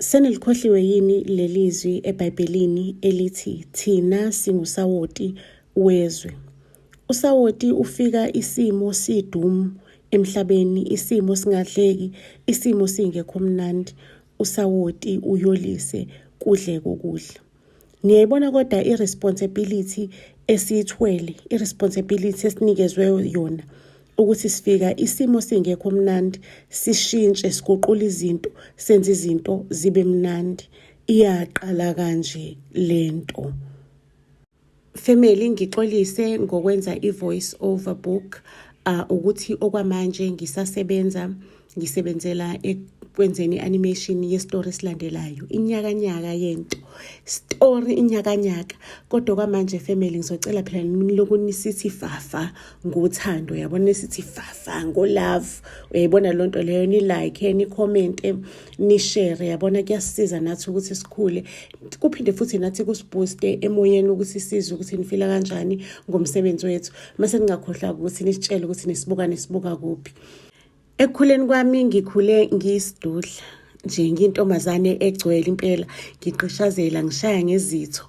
Senelikhohliwe yini lelizwi eBhayibhelini elithi thina singusawoti wezwe. Usawoti ufika isimo sidumu emhlabeni, isimo singadleki, isimo singekho mnandi. Usawoti uyolise kudle kokudla. Niyayibona kodwa irresponsibility esiyithwele, irresponsibility esinikezwe yona ukuthi sifika isimo singekho mnandi, sishintshe, siguqule izinto, senze izinto zibe mnandi. Iyaqala kanje lento. Family, ngixolise ngokwenza i-voice over book ukuthi okwamanje ngisebenzela ekwenzeni animation ye-story esilandelayo. Inyakanyaka yento. Story inyakanyaka. Kodwa kwamanje family ngizocela phela nilokunithi fafa ngothando. Yabona sithi fafa ngolove. Uyayibona lonto leyo, ni like, ni comment, ni share. Yabona kuyasisiza nathi ukuthi sikhule. Kuphinde futhi nathi kusibooste emoyeni ukuthi sizwe ukuthi nifila kanjani ngomsebenzi wethu. Mase ningakhohlwa ukuthi nisitshele ukuthi nisibuka kuphi. Ekukhuleni kwami ngikhule ngiyisidudla nje, ngintombazane egcwele impela, ngiqishazela, ngishaya ngezitho.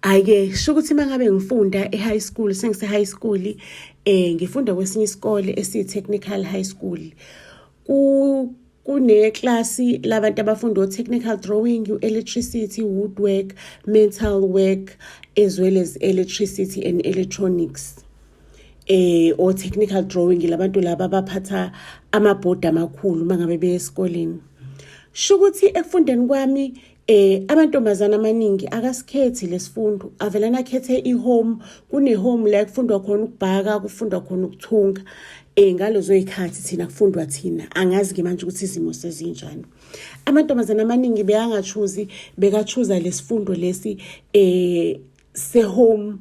Ayike sho ukuthi mangabe ngifunda e-high school, sengise-high school, ngifunda kwesinye isikole esi-technical high school. Kuneklasi labantu abafunda technical drawing, electricity, woodwork, metal work, as well as electricity and electronics. Or technical drawing, labantu laba abaphatha amabhodi amakhulu mangabe beye esikoleni. Shukuthi ekufundeni kwami amantombazana amaningi akasikhethi lesifundo, avelana akhethe i-home. Kune-home la kufundwa khona ukubhaka, kufundwa khona ukuthunga. Ngalozo ikhathi thina kufundwa thina. Angazi ke manje ukuthi izimo sezinjani. Amantombazana amaningi bekachuza lesifundo lesi se-home.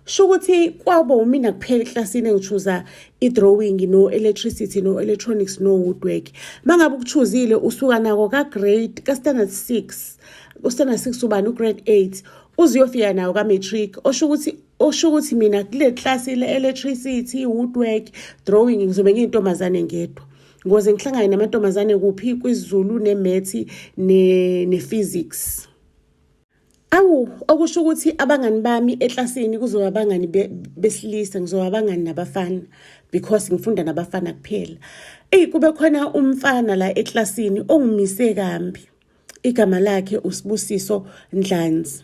Shukuthi kwabo mina kuphela eklasini engichuza i-drawing, no electricity, no electronics, no woodwork. Mangabe ukuchuzile usuka nako ka-grade ka-standard 6, u-standard 6 ubani u-grade 8, uziyofika nawo ka-matric. Oshukuthi mina kule class le-electricity, woodwork, drawing ngizobe ngiyintombazane ngedwa. Ngoze ngihlangane namantombazane kuphi kwisiZulu, ne-math, ne-physics. Okusho ukuthi abangani bami eklasini kuzoba abangani besilisa, ngizoba abangani nabafana because ngifunda nabafana kuphela. Kube khona umfana la eklasini ongimise kambi. Igama lakhe uSibusiso Ndlanzi.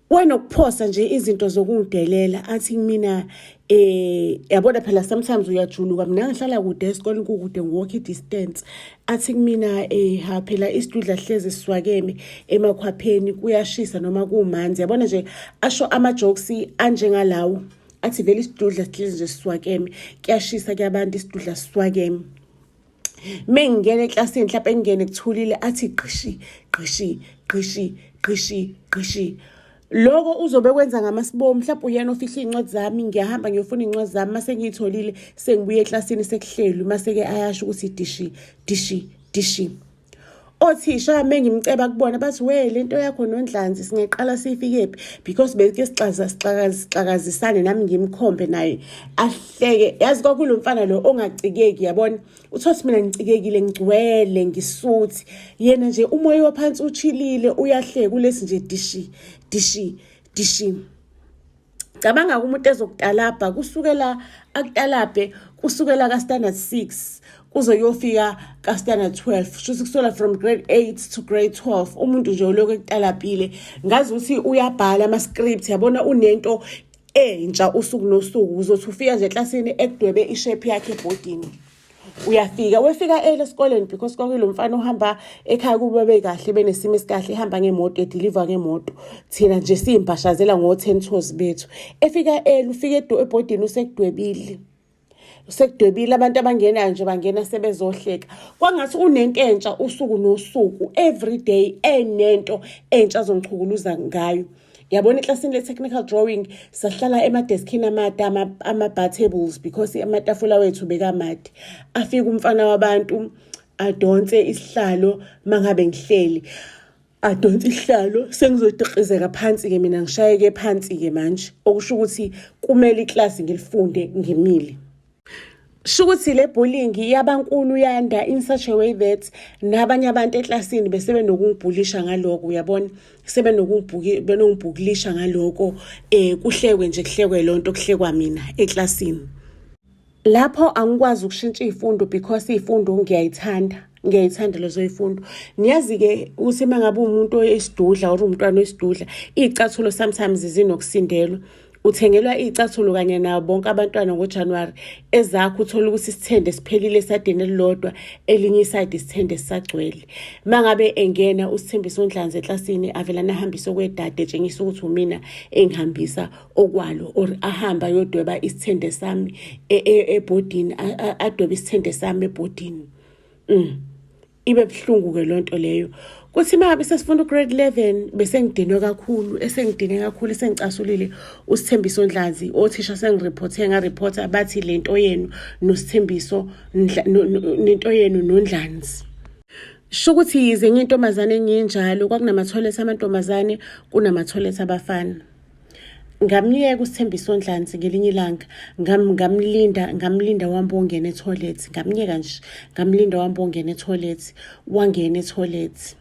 Wena ukuphosa nje izinto zokungidelela athi mina yabona phela sometimes uyajuluka, mina ngihlala kude esikoleni, kukude walk distance. Athi mina phela isidudla hleze siswakeme emakhwapheni, kuyashisa noma kumanzi. Yabona nje asho ama-jokes anjengalawo. Athi vele isidudla hleze nje siswakeme, kuyashisa kuyabantu isidudla siswakeme. Mengingena eklasini mhlawumbe engene kuthulile athi qishi. Lokho uzobe kwenza ngamasibomu. Mhlawumbe uyena ofihla incwadi zami, ngiyahamba ngiyofuna incwadi zami, mase ngiyitholile sengibuye eklasini sekuhlelwe, mase ke ayasho ukuthi dishi. Othisha mengimceba kubona bathi we lento yakho noNdlanzi singeqala sifikephi, because beke sixakazisane nami ngimkhombe naye ahleke. Yazi kwakulo mfana lo ongacikeki, yabona uthothi mina ngicikekile, ngigcwele, ngisuthi, yena nje umoya waphansi uchilile, uyahleka kulesi nje dishi. Cabanga umuntu ezokutalabha kusukela akutalabhe kusukela ka-standard 6 kuzoyofika ka-standard 12. Shuthi kusukela from grade 8 to grade 12 umuntu nje uloko ekutalabhile. Ngazi ukuthi uyabhala ama-script, yabona unento entsha usuku nosuku. Uzothi ufika nje eklasini ekudwebe ishape yakhe ebhodini. Wefika esikoleni because kwakilo mfana ohamba ekhaya kuba bekahle, benesimo esikahle, ehamba ngemoto, edeliver ngemoto. Thina nje siyimpashazela ngo-10 toes bethu. Efika ufike ebhodini usekudwebile abantu abangenayo nje bangena sebezohleka. Kwangathi unento entsha usuku nosuku, every day enento entsha azongichukuluza ngayo. Yabona eklasini le-technical drawing sahlala emadeskini amade, ama-bar tables, because amatafula wethu bekamade. Afika umfana wabantu adonse isihlalo mangabe ngihleli. Adonse isihlalo sengizotiqizeka phansi ke mina, ngishayeke phansi ke manje. Okusho ukuthi kumele iklasi ngilifunde ngimile. Shukuthi le bullying yabankulu yanda in such a way that nabanye abantu eklasini bese benokungibhulisha ngaloko uyabona benokungibhukilisha ngaloko kuhlekwe nje kuhlekwe lonto kuhlekwa mina eklasini. Lapho angikwazi ukushintsha izifundo because izifundo ngiyayithanda lezo izifundo. Niyazi-ke ukuthi mangabe umuntu oyisidudla or umntwana oyisidudla icathulo sometimes zinokusindelwa. Uthengelwa icathulo kanye nabo bonke abantwana ngoJanuary ezakho uthola ukuthi isithende siphelile esadeni elilodwa elinye iside isithende sisagcwele. Mangabe engena uSithembiso Ndlanzi eklasini avela nahambisa okwedade etshengisa ukuthi umina engihambisa okwalo or ahamba yodweba isithende sami ebhodini adweba isithende sami ebhodini. Ibe buhlungu-ke lonto leyo. Kuthi mangabe sesifunda ugrade 11 bese ngidinwe kakhulu, esengicasulile uSithembiso Ndlanzi, othisha sengireport ngareporta bathi lento yenu noSithembiso nento yenu noNdlanzi. Shukuthi yize ngiyintombazane enginjalo kwakunama-toilet amantombazane kunama-toilet abafana. Ngamyeka uSithembiso Ndlanzi ngelinye ilanga ngamlinda wamba ongena etoilet, ngamyeka nje ngamlinda wamba ongena etoilet, wangena etoilet.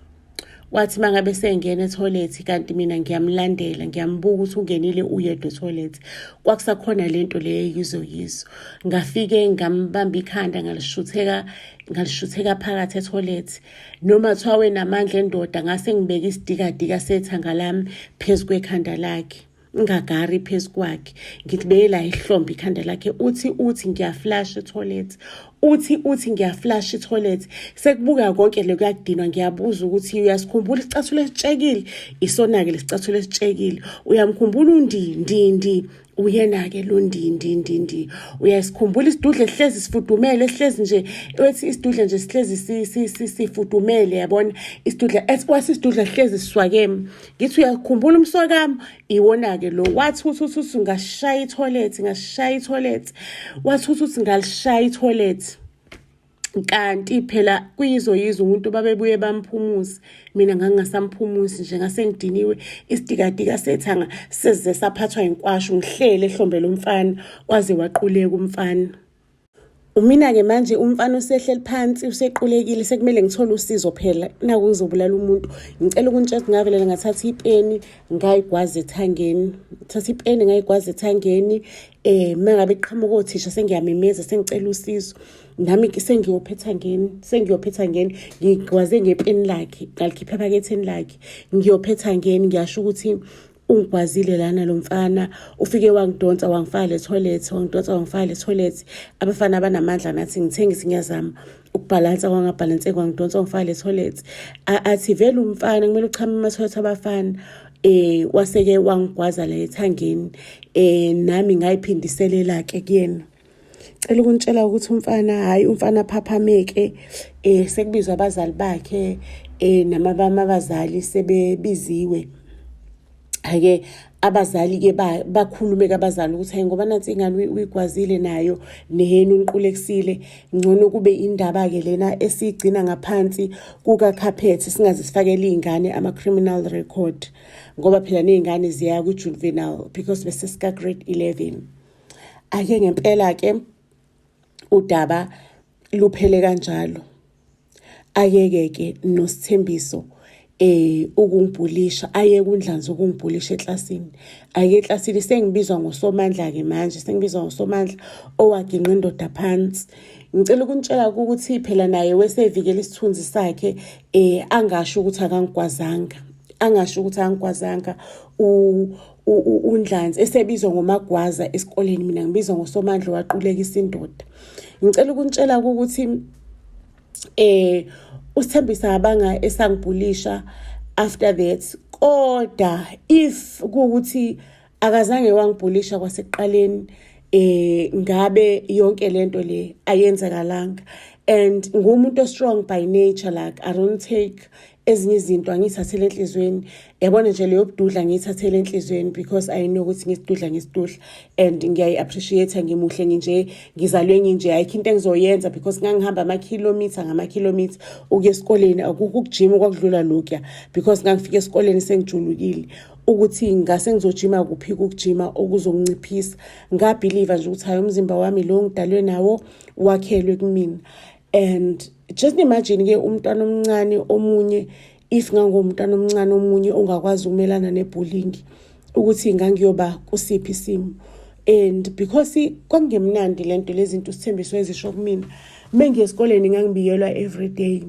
Wathi mangabe sengena etoilet kanti mina ngiyamlandela ngiyambuka ukuthi ungenile uyedwa etoilet. Kwakusakhona lento le yizo. Ngafike ngambamba ikhanda ngalishutheka phakathi etoilet. Noma thiwa wenamandla endoda ngase ngibeka isidikadika sethanga lami phezu kwekhanda lakhe. Ngagari phezu kwakhe ngithi la ihlombe ikhanda lakhe uthi ngiyaflash etoilet ngiyaflash etoilet sekubuka konke lekuyadinwa. Ngiyabuza ukuthi uyasikhumbula isicathulo esitshekile isona-ke lesicathulo esitshekile, uyamkhumbula uNdindi uyena-ke lo Ndindi uyasikhumbula isidudle sihlezi sifudumele sihlezi nje ethi isidudle nje sihlezi sifudumele yabona isidudle isidudle sihlezi siswakeme. Ngithi uyakhumbula umswakami iwona-ke lo. Wathi uthi ngashaya itoilet wathi uthi ngalishaya itoilet. Kanti phela kuyizo umuntu babebuye bamphumuza, mina ngangasamphumuzi nje ngasengidiniwe isidikadika sethanga seze saphathwa inkwashu ngihlele ehlombe lomfana waze waquleka umfana. Umina-ke manje umfana usehleli phansi usequlekile sekumele ngithole usizo phela naku ngizobulala umuntu. Ngicela ukuntshela ngavelela ngathatha ipeni ngayigwaza ethangeni mangabe iqhamuka othisha sengiyamemeza sengicela usizo. Nami sengiyophetha ngeni ngigwaze ngepeni lakhe ngalikhipha ephaketheni lakhe ngiyophetha ngeni ngiyasho ukuthi ungigwazile lana lo mfana ufike wangidonsa wangifaka le toilet. Abafana abanamandla nathi ngithengisi ngiyazama ukubhalansa kwangabhalanse kwangidonsa wangifaka le toilet. Athi vele umfana kumele uchame ama-toilet abafana. Waseke wangigwaza la ethangeni nami ngayiphindiselela-ke kuyena. Cela ukuntshela ukuthi umfana phaphameke sekubizwa abazali bakhe abazali sebebiziwe. Ake abazali-ke bakhulume-ke abazali ukuthi hayi ngoba nansi ingane uyigwazile nayo nehena uniqulekisile ngcono kube indaba-ke lena esiyigcina ngaphansi kukakhaphethi singaze sifakele iy'ngane ama-criminal record ngoba phela ney'ngane ziya ku-juvenile because bese sika-grade 11. Ake ngempela-ke udaba luphele kanjalo. Ayeke-ke noSithembiso ukungibhulisha ayeke uNdlanzi ukungibhulisha eklasini. Eklasini sengibizwa ngosomandla-ke manje sengibizwa ngosomandla owaginqa indoda phansi. Ngicela ukuntshela ukuthi phela naye wesevikela isithunzi sakhe angasho ukuthi akangigwazanga uNdlanzi esebizwa ngomagwaza esikoleni mina ngibizwa ngosomandla waqulekisa indoda. Ngicela ukuntshela ukuthi uSithembiso abanga esangibhulisha after that, koda if kuukuthi akazange wangibhulisha kwasekuqaleni ngabe yonke lento le ayenzakalanga. And ngumuntu strong by nature, like I don't take ezinye izinto angiyithathele enhlizweni. Yabona nje leyo bududla ngiyithathele enhlizweni because I know ukuthi ngisidudla and ngiyayi-appreciate, ngimuhle nginje, ngizalwe nginje, ayikho into engizoyenza because ngangihamba ngama-kilometer ukuya esikoleni. Akukho ukujima okwakudlula lokhuya because ngangifika esikoleni sengijulukile ukuthi ngase ngizojima kuphi ukujima okuzonginciphisa. Ngabhiliva nje ukuthi hayi, umzimba wami lo ngidalwe nawo wakhelwe kumina. And just imagine-ke umntwana omncane omunye, if ngangumntwana omncane omunye ongakwazi ukumelana nebullying, ukuthi ngangiyoba kusiphi isimo. And because kwangemnandi lento, lezi zinto uSithembiso ezisho kumina, mengiye esikoleni ngangibiyelwa every day.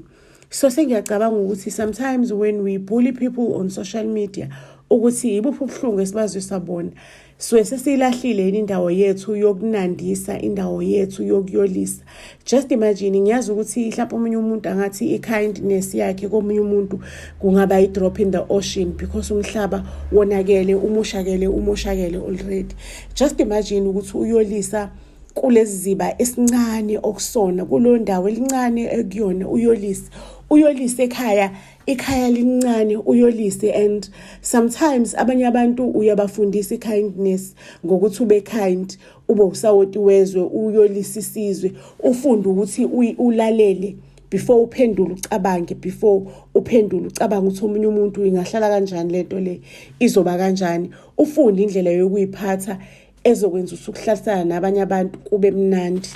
So sengiyacabanga ukuthi sometimes when we bully people on social media, ukuthi ibuphi ubuhlungu esibazwe sabona, sesilahlile indawo yethu yokunandisa, indawo yethu yokuyolisa. Just imagine, ngiyazi ukuthi mhlawumbe omunye umuntu angathi i-kindness yakhe komunye umuntu kungaba i-drop in the ocean because umhlaba wonakele, umoshakele already. Just imagine ukuthi uyolisa kulezi ziba esincane okusona, kulo ndawo elincane ekuyona uyolise ekhaya lincane uyolise. And sometimes abanye abantu uyabafundisa kindness ngokuthi ube kind, ube usawoti wezwe, uyolisa isizwe, ufunde ukuthi ulalele before uphendule ucabange, ukuthi omunye umuntu ingahlala kanjani, lento le izoba kanjani. Ufunde indlela yokuyiphatha ezokwenza ukuhlalisana nabanye abantu kube mnandi.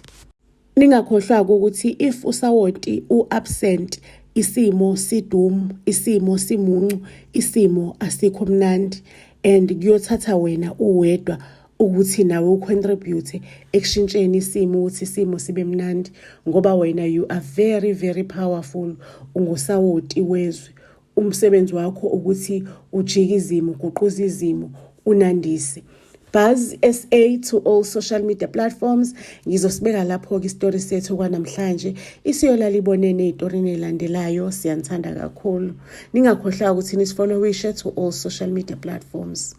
Ningakhohlwa ukuthi if usawoti u-absent, isimo sidumu, isimo simuncu, isimo asikho mnandi, and kuyothatha wena uwedwa ukuthi nawe ucontribute ekushintsheni isimo ukuthi isimo sibe mnandi, ngoba wena you are very very powerful. Ungusawoti wezwe, umsebenzi wakho ukuthi ujike izimo, uguquze izimo, unandise. Buzz SA to all social media platforms. Ngizosibeka lapho-ke isitori sethu kwanamhlanje. Isiyolala ibonene ey'torini ey'landelayo. Siyanithanda kakhulu. Ningakhohlwa ukuthi nisfollowishe to all social media platforms.